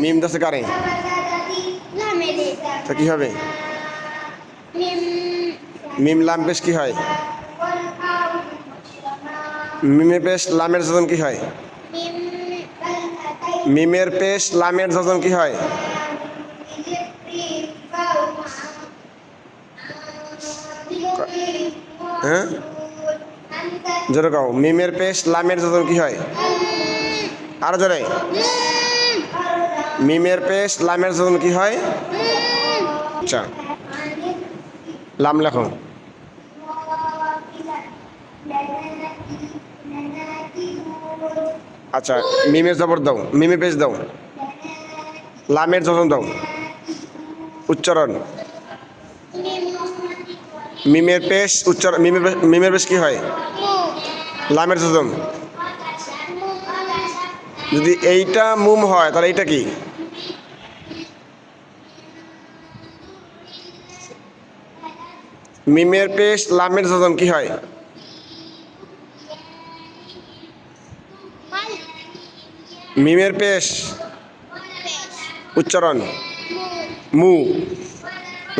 মিম দাসে কারে তো কি হবে? মিম লাম পেশ কি হয়? মিমের পেশ লামের যোজন কি হয়? মিমের পেশ লামের যোজন কি হয়? হ্যাঁ জোরে কাও, মিমের পেশ লামের যোজন কি হয়? আরো জোরে। মিমের পেশ লামের যোজন কি হয়? আচ্ছা লাম লেখো। আচ্ছা মিমের জবর দাও, মিমে পেশ দাও, লামের যোজন দাও, উচ্চারণ। মিমের পেশ উচ্চারণ, মিমের পেশ কি হয়? লামের যোজন। যদি এইটা মুম হয় তাহলে এইটা কি? মিমের পেশ লামের যোজন কি হয়? মিমের পেশ উচ্চারণ মু,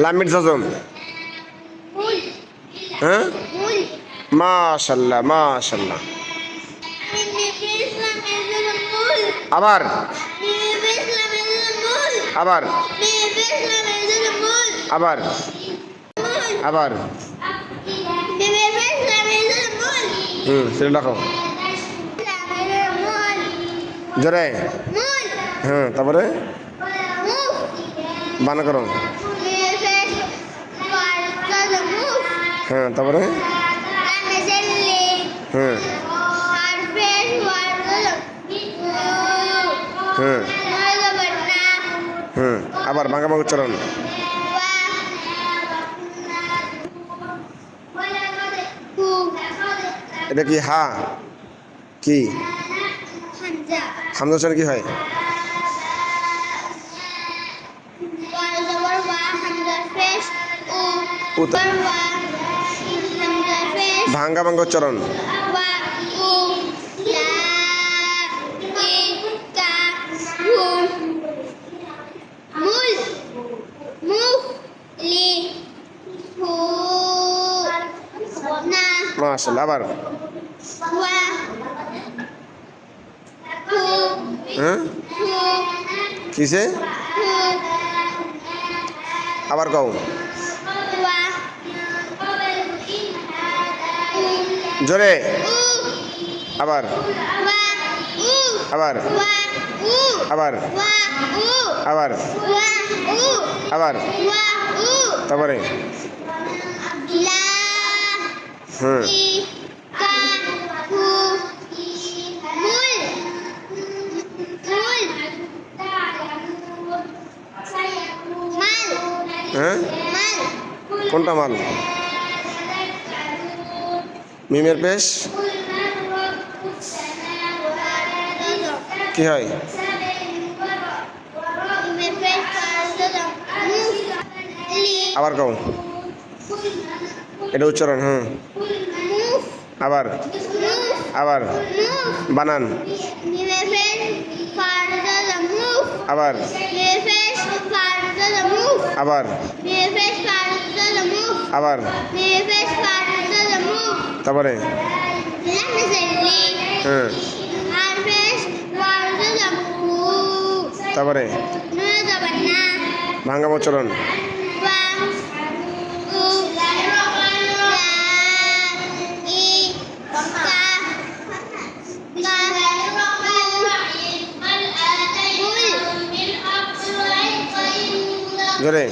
লামের যোজন। হ্যাঁ মাশাল্লাহ মাশাল্লাহ। আবার আবার আবার আবার সেটা দেখো জোরে। হ্যাঁ তারপরে বানা করো। হ্যাঁ তারপরে হ্যাঁ হ্যাঁ হ্যাঁ আবার ভাঙা ভাঙা উচ্চারণ। এটা কি হা কি? হামজা উচ্চারণ কি হয়? ভাঙ্গা ভাঙ্গা উচ্চারণ। মাশাআল্লাহ আবার হ্যাঁ কিসে আবার কও জোরে আবার আবার আবার আবার আবার তারপরে হুম হ্যাঁ কোনটা মাল? মিমের পেশ কি হয়? আবার কও এটা উচ্চারণ। হ্যাঁ আবার আবার বানান আবার আবার আবার তারপরে হ্যাঁ তারপরে ভাঙ্গা উচ্চারণ। জোরে